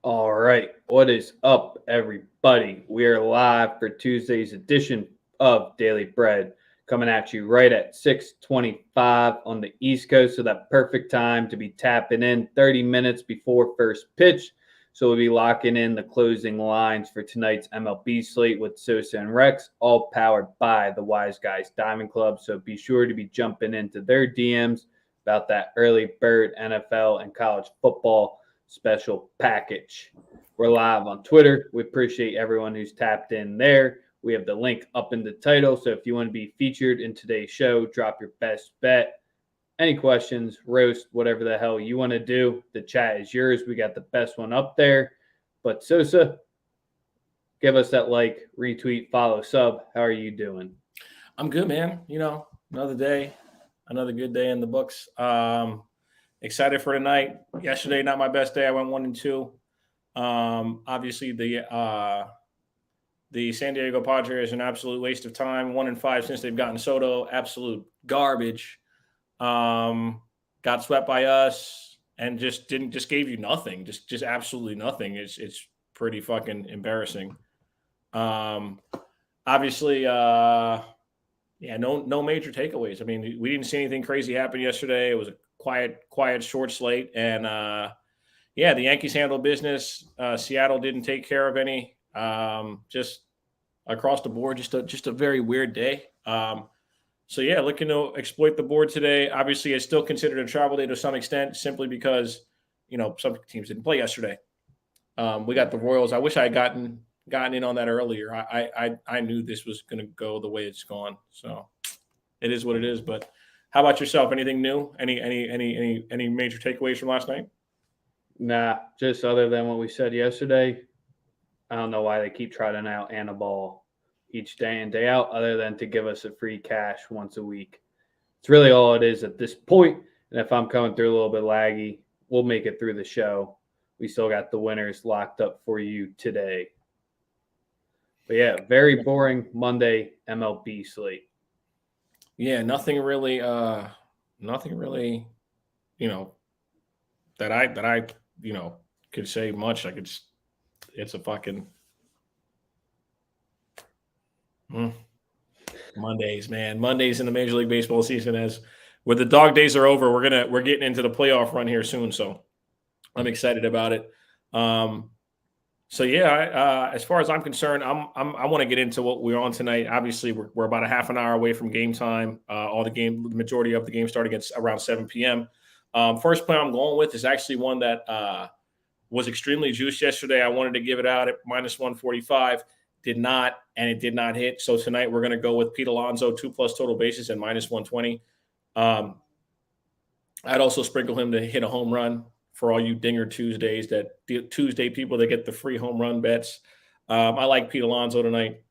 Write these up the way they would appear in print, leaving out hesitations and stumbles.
All right. What is up, everybody? We are live for Tuesday's edition of Daily Bread, coming at you right at 6:25 on the East Coast. So that perfect time to be tapping in 30 minutes before first pitch. So we'll be locking in the closing lines for tonight's MLB slate with Sosa and Rex, all powered by the Wise Guys Diamond Club. So be sure to be jumping into their DMs about that early bird NFL and college football special package. We're live on Twitter. We appreciate everyone who's tapped in there. We have the link up in the title. So if you want to be featured in today's show, drop your best bet. Any questions, roast, whatever the hell you want to do, the chat is yours. We got the best one up there. But Sosa, give us that like, retweet, follow, sub. How are you doing? I'm good, man. Another day, another good day in the books. Excited for tonight. Yesterday, not my best day. I went 1-2. Obviously, the San Diego Padres an absolute waste of time. 1-5 since they've gotten Soto. Absolute garbage. Got swept by us and just gave you nothing. Just absolutely nothing. It's pretty fucking embarrassing. Obviously, no major takeaways. I mean, we didn't see anything crazy happen yesterday. It was a quiet, short slate. And, the Yankees handled business. Seattle didn't take care of any. Just across the board, just a very weird day. Looking to exploit the board today. Obviously, it's still considered a travel day to some extent, simply because, some teams didn't play yesterday. We got the Royals. I wish I had gotten in on that earlier. I knew this was going to go the way it's gone. So it is what it is. But how about yourself? Anything new? Any major takeaways from last night? Nah, just other than what we said yesterday. I don't know why they keep trotting out Annabelle each day in, day out, other than to give us a free cash once a week. It's really all it is at this point. And if I'm coming through a little bit laggy, we'll make it through the show. We still got the winners locked up for you today. But yeah, very boring Monday MLB slate. Yeah, nothing really, that I could say much. It's a fucking Mondays, man. Mondays in the Major League Baseball season, as where the dog days are over, we're getting into the playoff run here soon. So I'm excited about it. As far as I'm concerned, I want to get into what we're on tonight. Obviously, we're about a half an hour away from game time. The majority of the game starting at around 7 p.m. First play I'm going with is actually one that was extremely juiced yesterday. I wanted to give it out at minus 145. Did not, and it did not hit. So tonight we're going to go with Pete Alonso, 2+ total bases and minus 120. I'd also sprinkle him to hit a home run for all you Dinger Tuesdays, Tuesday people that get the free home run bets. I like Pete Alonso tonight,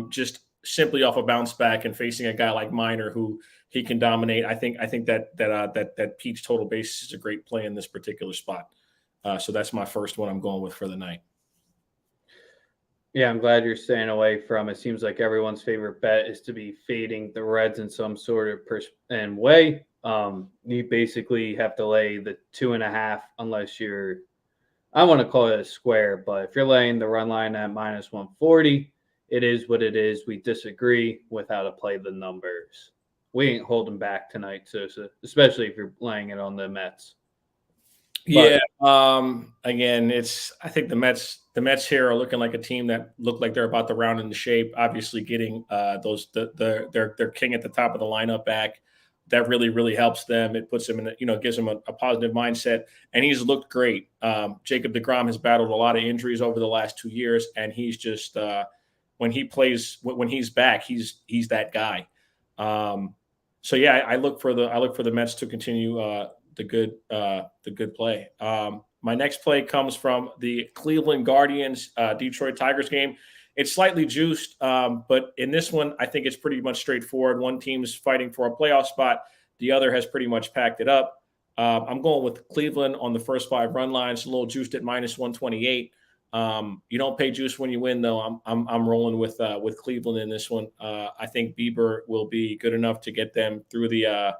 just simply off a bounce back and facing a guy like Minor who he can dominate. I think that Pete's total basis is a great play in this particular spot. So that's my first one I'm going with for the night. Yeah, I'm glad you're staying away from. It seems like everyone's favorite bet is to be fading the Reds in some sort of way. You basically have to lay the 2.5 unless you're, I want to call it a square, but if you're laying the run line at minus 140, it is what it is. We disagree with how to play the numbers. We ain't holding back tonight, Sosa, especially if you're laying it on the Mets. Yeah. Again, I think the Mets here are looking like a team that look like they're about to round into shape. Obviously, getting their king at the top of the lineup back, that really, really helps them. It puts them in, gives them a positive mindset, and he's looked great. Jacob deGrom has battled a lot of injuries over the last 2 years, and he's just when he plays, when he's back, he's that guy. I look for the Mets to continue the good play. My next play comes from the Cleveland Guardians Detroit Tigers game. It's slightly juiced, but in this one, I think it's pretty much straightforward. One team's fighting for a playoff spot. The other has pretty much packed it up. I'm going with Cleveland on the first 5 run lines, a little juiced at minus 128. You don't pay juice when you win, though. I'm rolling with Cleveland in this one. I think Bieber will be good enough to get them through the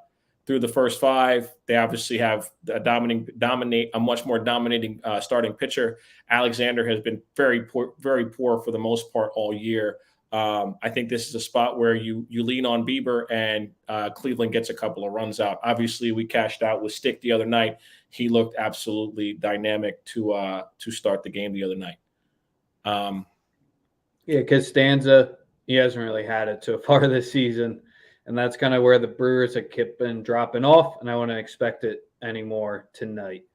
through the first 5. They obviously have a much more dominating starting pitcher. Alexander has been very poor for the most part all year. I think this is a spot where you lean on Bieber and Cleveland gets a couple of runs out. Obviously, we cashed out with Stick the other night. He looked absolutely dynamic to start the game the other night. Yeah, Costanza, he hasn't really had it so far this season. And that's kind of where the Brewers have kept been dropping off, and I wouldn't expect it anymore tonight.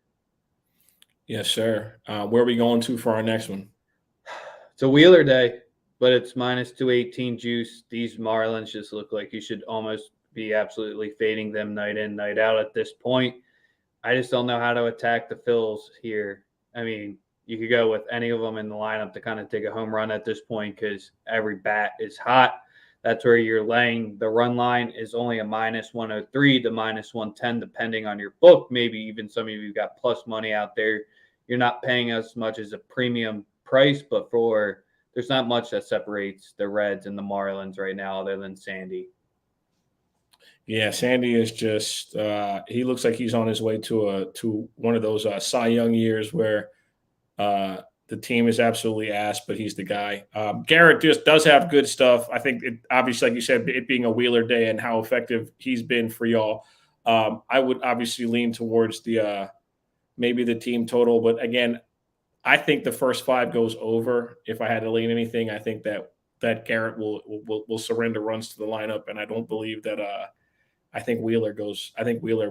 Yes, sir. Where are we going to for our next one? It's a Wheeler day, but it's minus 218 juice. These Marlins just look like you should almost be absolutely fading them night in, night out at this point. I just don't know how to attack the Phils here. I mean, you could go with any of them in the lineup to kind of take a home run at this point because every bat is hot. That's where you're laying. The run line is only a minus 103 to minus 110, depending on your book. Maybe even some of you got plus money out there. You're not paying as much as a premium price, but there's not much that separates the Reds and the Marlins right now other than Sandy. Yeah, Sandy is just he looks like he's on his way to one of those Cy Young years where the team is absolutely ass, but he's the guy. Garrett just does have good stuff. I think, obviously, like you said, it being a Wheeler day and how effective he's been for y'all. I would obviously lean towards the maybe the team total. But, again, I think the first 5 goes over. If I had to lean anything, I think that Garrett will surrender runs to the lineup, and I don't believe that I think Wheeler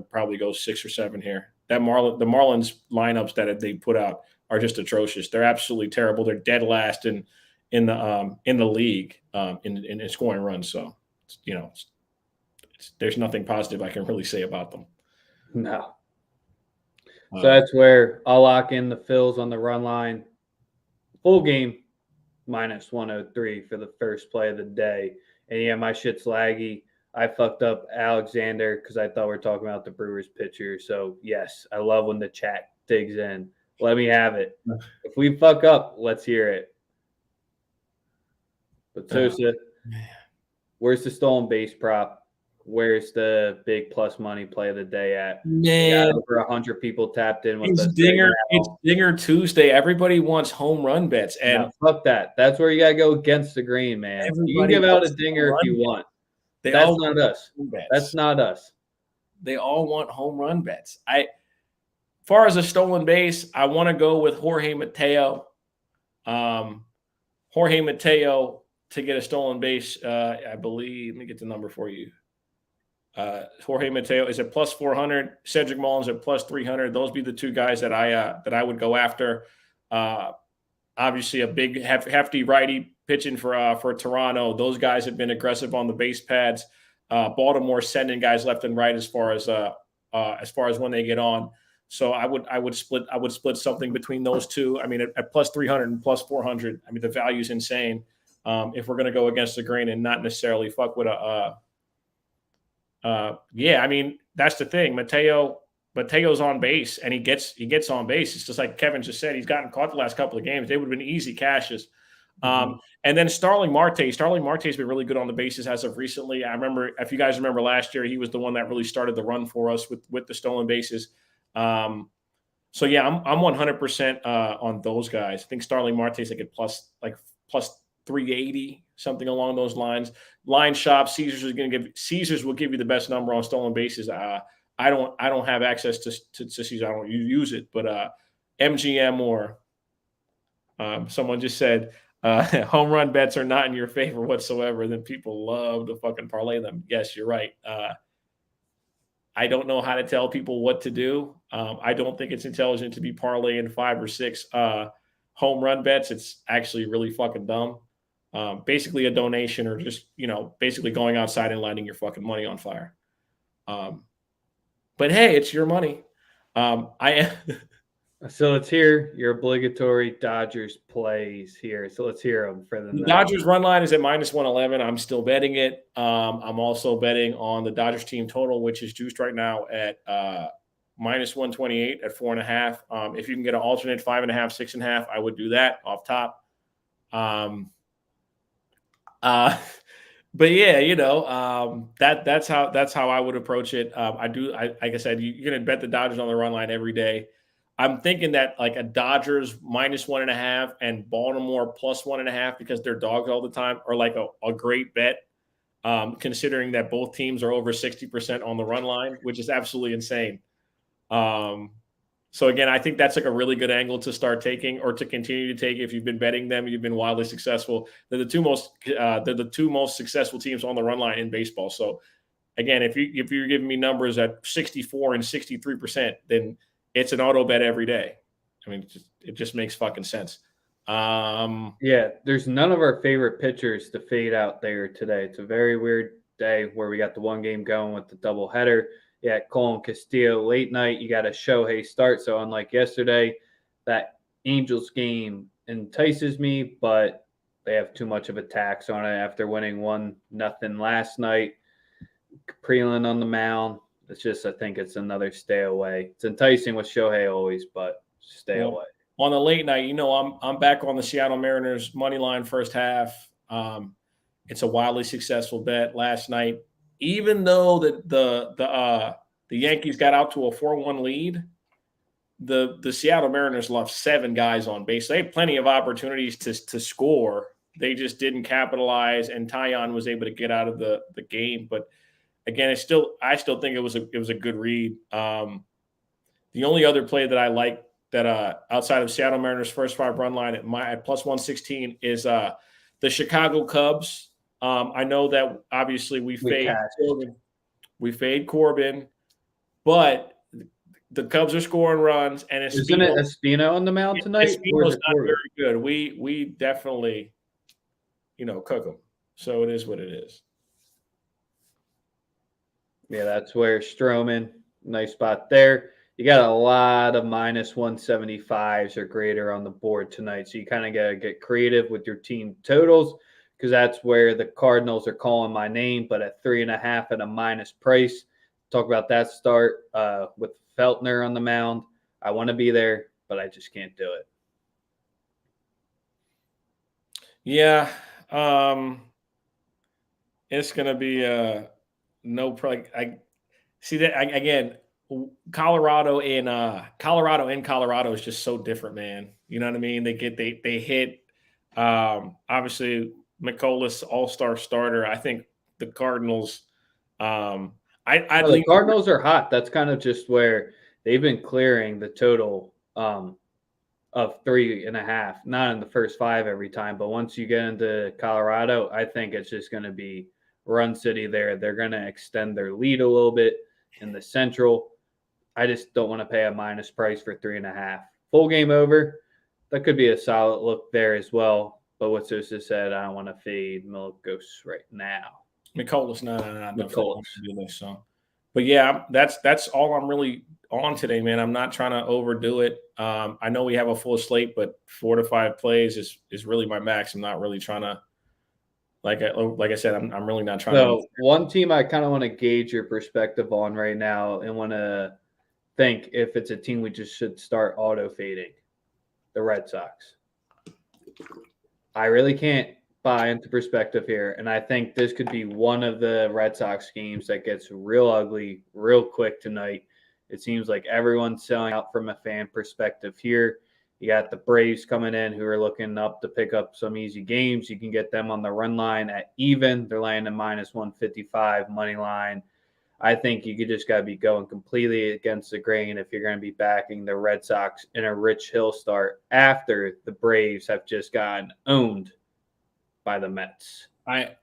probably goes 6 or 7 here. The Marlins lineups that they put out are just atrocious. They're absolutely terrible. They're dead last in the league in scoring runs. So, there's nothing positive I can really say about them. No. So that's where I'll lock in the Phils on the run line. Full game, minus 103 for the first play of the day. And yeah, my shit's laggy. I fucked up Alexander because I thought we were talking about the Brewers pitcher. So, yes, I love when the chat digs in. Let me have it. If we fuck up, let's hear it. But Sosa, where's the stolen base prop? Where's the big plus money play of the day at? Man, over 100 people tapped in with it's us. It's Dinger Tuesday. Everybody wants home run bets, and fuck that. That's where you gotta go against the grain, man. You can give out a dinger if you want. That's not us. That's not us. They all want home run bets. As far as a stolen base, I want to go with Jorge Mateo. Jorge Mateo to get a stolen base, I believe. Let me get the number for you. Jorge Mateo is at plus 400. Cedric Mullins at plus 300. Those be the 2 guys that I would go after. Obviously, a big hefty righty pitching for Toronto. Those guys have been aggressive on the base pads. Baltimore sending guys left and right as far as when they get on. So I would split something between those 2. I mean, at plus 300 and plus 400. I mean, the value is insane. If we're going to go against the grain and not necessarily fuck with I mean, that's the thing. Mateo's on base and he gets on base. It's just like Kevin just said, he's gotten caught the last couple of games. They would have been easy cashes. And then Starling Marte. Starling Marte's been really good on the bases as of recently. I remember, if you guys remember last year, he was the one that really started the run for us with the stolen bases. So yeah, I'm 100% on those guys. I think Starling Marte's like at plus 380, something along those lines. Line shop, Caesars will give you the best number on stolen bases. I don't have access to Caesars. I don't use it, but MGM or someone just said home run bets are not in your favor whatsoever. Then people love to fucking parlay them. Yes, you're right. I don't know how to tell people what to do. I don't think it's intelligent to be parlaying 5 or 6 home run bets. It's actually really fucking dumb. Basically a donation or just, basically going outside and lighting your fucking money on fire. But hey, it's your money. So let's hear your obligatory Dodgers plays here. So let's hear them for the Dodgers run line is at minus 111. I'm still betting it. I'm also betting on the Dodgers team total, which is juiced right now at minus 128 at 4.5. If you can get an alternate 5.5, 6.5, I would do that off top. But yeah, that's how I would approach it. Like I said, you're gonna bet the Dodgers on the run line every day. I'm thinking that like a Dodgers -1.5 and Baltimore +1.5 because they're dogs all the time are like a great bet. Considering that both teams are over 60% on the run line, which is absolutely insane. Um, so again, I think that's like a really good angle to start taking or to continue to take if you've been betting them. You've been wildly successful. They're the two most successful teams on the run line in baseball. So again, if you're giving me numbers at 64 and 63%, then it's an auto bet every day. I mean, it just makes fucking sense. Yeah, there's none of our favorite pitchers to fade out there today. It's a very weird day where we got the one game going with the doubleheader. Yeah, Cole and Castillo late night. You got a Shohei start. So unlike yesterday, that Angels game entices me, but they have too much of a tax on it after winning 1-0 last night. Preeland on the mound. It's just I think it's another stay away. It's enticing with Shohei always, but stay Well, away. on the late night, I'm back on the Seattle Mariners money line first half. It's a wildly successful bet last night. Even though the Yankees got out to a 4-1 lead, the Seattle Mariners left 7 guys on base. They had plenty of opportunities to score. They just didn't capitalize, and Tyon was able to get out of the game. But again, I still think it was a good read. The only other play that I like that outside of Seattle Mariners first 5 run line at +116 is the Chicago Cubs. I know that obviously we fade Corbin, but the Cubs are scoring runs, and Isn't it Espino on the mound tonight? Espino's not very good. We definitely, cook them. So it is what it is. Yeah, that's where Stroman, nice spot there. You got a lot of -175s or greater on the board tonight. So you kind of got to get creative with your team totals because that's where the Cardinals are calling my name, but at 3.5 at a minus price. Talk about that start with Feltner on the mound. I want to be there, but I just can't do it. Yeah. It's going to be no problem. I see that again. Colorado in Colorado is just so different, man. You know what I mean? They hit. Obviously, McCollus all-star starter. I think the Cardinals. The Cardinals are hot. That's kind of just where they've been clearing the total of 3.5. Not in the first 5 every time, but once you get into Colorado, I think it's just going to be run city there. They're going to extend their lead a little bit in the Central. I just don't want to pay a minus price for 3.5. Full game over. That could be a solid look there as well. But what Sosa said, I don't want to fade Milokos right now. McCollus, no. McCollus. So, but yeah, that's all I'm really on today, man. I'm not trying to overdo it. I know we have a full slate, but 4 to 5 plays is really my max. I'm not really trying to. Like I said, I'm really not trying to. One team I kind of want to gauge your perspective on right now and want to think if it's a team we just should start auto fading, the Red Sox. I really can't buy into perspective here, and I think this could be one of the Red Sox games that gets real ugly real quick tonight. It seems like everyone's selling out from a fan perspective here. You got the Braves coming in who are looking up to pick up some easy games. You can get them on the run line at even. They're laying a -155 money line. I think you just got to be going completely against the grain if you're going to be backing the Red Sox in a Rich Hill start after the Braves have just gotten owned by the Mets. I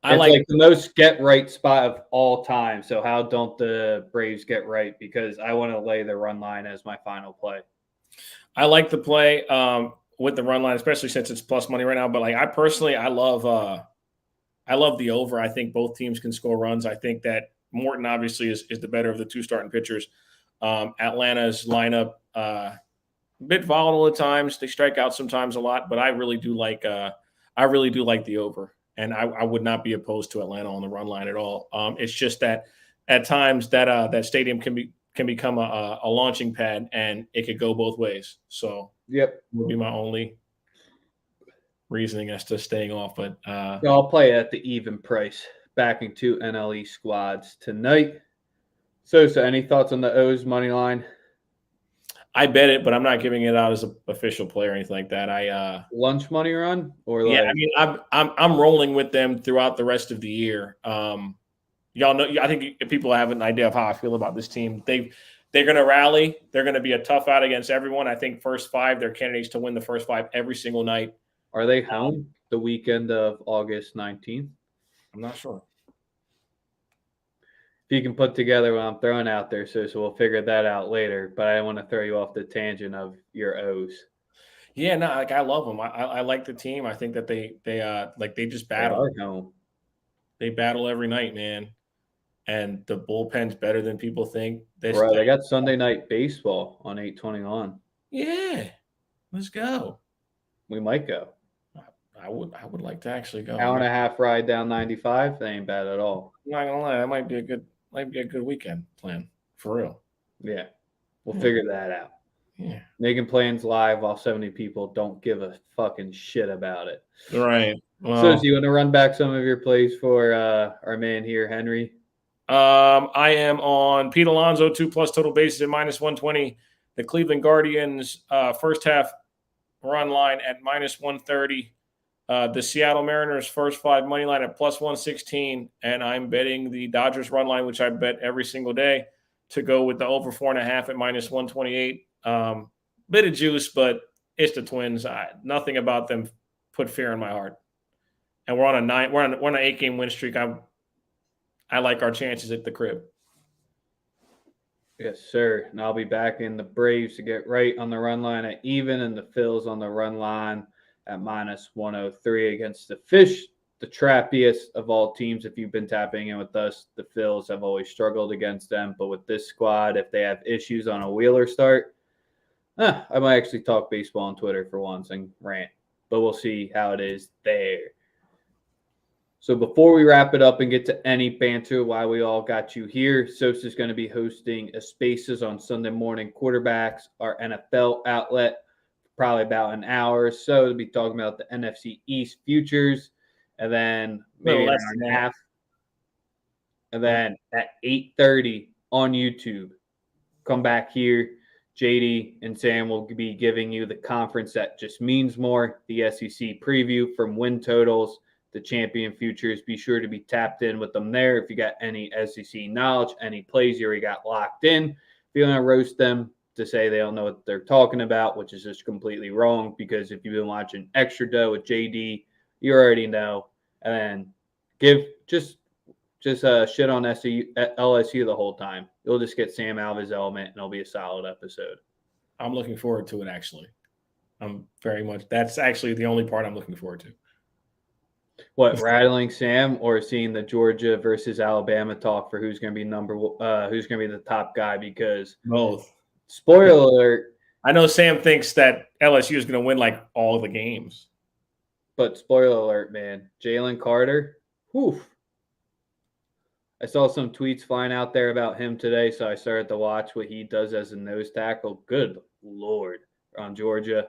like the most get right spot of all time. So how don't the Braves get right? Because I want to lay the run line as my final play. I like the play with the run line, especially since it's plus money right now. But like I love the over. I think both teams can score runs. I think that Morton obviously is the better of the 2 starting pitchers. Atlanta's lineup a bit volatile at times. They strike out sometimes a lot, but I really do like the over, and I would not be opposed to Atlanta on the run line at all. It's just that at times that stadium can become a launching pad, and it could go both ways. So yep, would be my only. reasoning as to staying off. But So I'll play at the even price, backing 2 NLE squads tonight. Sosa, any thoughts on the O's money line? I bet it, but I'm not giving it out as an official play or anything like that. Lunch money run or Yeah, like? I mean, I'm rolling with them throughout the rest of the year. Y'all know, I think people have an idea of how I feel about this team. They're going to rally. They're going to be a tough out against everyone. I think first 5, they're candidates to win the first 5 every single night. Are they home the weekend of August 19th? I'm not sure. If you can put together what I'm throwing out there, so we'll figure that out later. But I want to throw you off the tangent of your O's. Yeah, no, like I love them. I like the team. I think that they just battle. They are home. They battle every night, man. And the bullpen's better than people think. Bro, they got Sunday night baseball on 8/21. Yeah, let's go. We might go. I would like to actually go. Hour and a half ride down 95. They ain't bad at all. I'm not gonna lie, that might be a good weekend plan for real. Yeah, we'll figure that out. Yeah, Making plans live while 70 people don't give a fucking shit about it. right. Well, So, do you want to run back some of your plays for our man here, Henry? I am on Pete Alonso 2+ total bases at -120. The Cleveland Guardians first half run line at -130. The Seattle Mariners first 5 money line at +116, and I'm betting the Dodgers run line, which I bet every single day, to go with the over 4.5 at -128. Bit of juice, but it's the Twins. Nothing about them put fear in my heart. And we're on an 8-game win streak. I like our chances at the crib. Yes, sir. And I'll be back in the Braves to get right on the run line at even, and the Phils on the run line at -103 against the Fish, the trappiest of all teams. If you've been tapping in with us, the Phils have always struggled against them. But with this squad, if they have issues on a Wheeler start, I might actually talk baseball on Twitter for once and rant. But we'll see how it is there. So before we wrap it up and get to any banter, why we all got you here, Sosa is going to be hosting a Spaces on Sunday morning quarterbacks, our NFL outlet, probably about an hour or so. To be talking about the NFC East futures, and then maybe an hour and a half. And then at 8:30 on YouTube, come back here. JD and Sam will be giving you the conference that just means more, the SEC preview from win totals, the champion futures. Be sure to be tapped in with them there. If you got any SEC knowledge, any plays you already got locked in, if you want to roast them to say they don't know what they're talking about, which is just completely wrong, because if you've been watching Extra Dough with JD, you already know. And then give just shit on LSU the whole time. You'll just get Sam out of his element, and it'll be a solid episode. I'm looking forward to it, actually. That's actually the only part I'm looking forward to. What, rattling Sam or seeing the Georgia versus Alabama talk for who's going to be who's going to be the top guy? Because both. Spoiler alert. I know Sam thinks that LSU is going to win like all the games. But spoiler alert, man. Jalen Carter, whew. I saw some tweets flying out there about him today, so I started to watch what he does as a nose tackle. Good Lord, on Georgia. If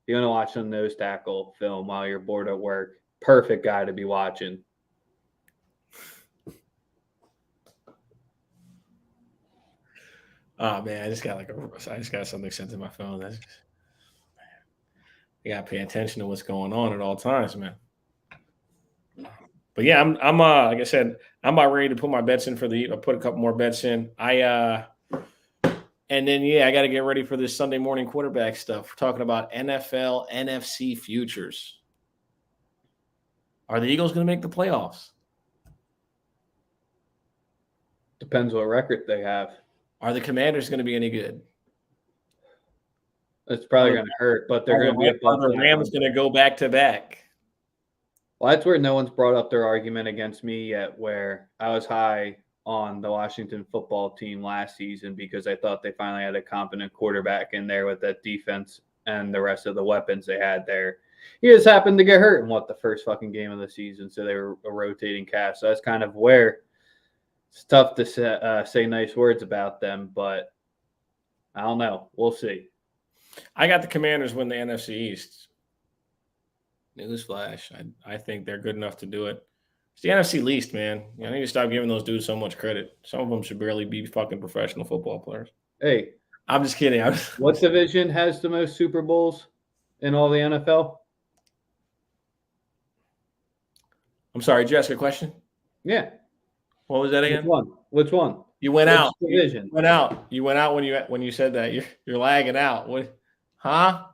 you want to watch some nose tackle film while you're bored at work, perfect guy to be watching. Oh man, I just got something sent to my phone. You gotta pay attention to what's going on at all times, man. But yeah, I'm like I said, I'm about ready to put my bets in I put a couple more bets in. And then I got to get ready for this Sunday morning quarterback stuff. We're talking about NFL, NFC futures. Are the Eagles going to make the playoffs? Depends what record they have. Are the Commanders going to be any good? It's probably going to hurt, but they're going to be above. Are the Rams going to go back to back? Well, that's where no one's brought up their argument against me yet, where I was high on the Washington football team last season because I thought they finally had a competent quarterback in there with that defense and the rest of the weapons they had there. He just happened to get hurt in the first fucking game of the season, so they were a rotating cast. So that's kind of where it's tough to say nice words about them, but I don't know. We'll see. I got the Commanders win the NFC East. Newsflash. I think they're good enough to do it. It's the NFC least, man. I need to stop giving those dudes so much credit. Some of them should barely be fucking professional football players. Hey, I'm just kidding. what division has the most Super Bowls in all the NFL? I'm sorry. Did you ask a question? Yeah. What was that again? Which one? You went out. Division? You went out. You went out when you said that. You're lagging out. What? Huh?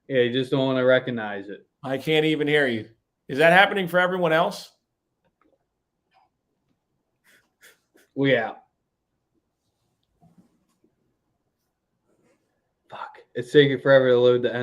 Yeah, you just don't want to recognize it. I can't even hear you. Is that happening for everyone else? We out. Fuck. It's taking forever to load the end.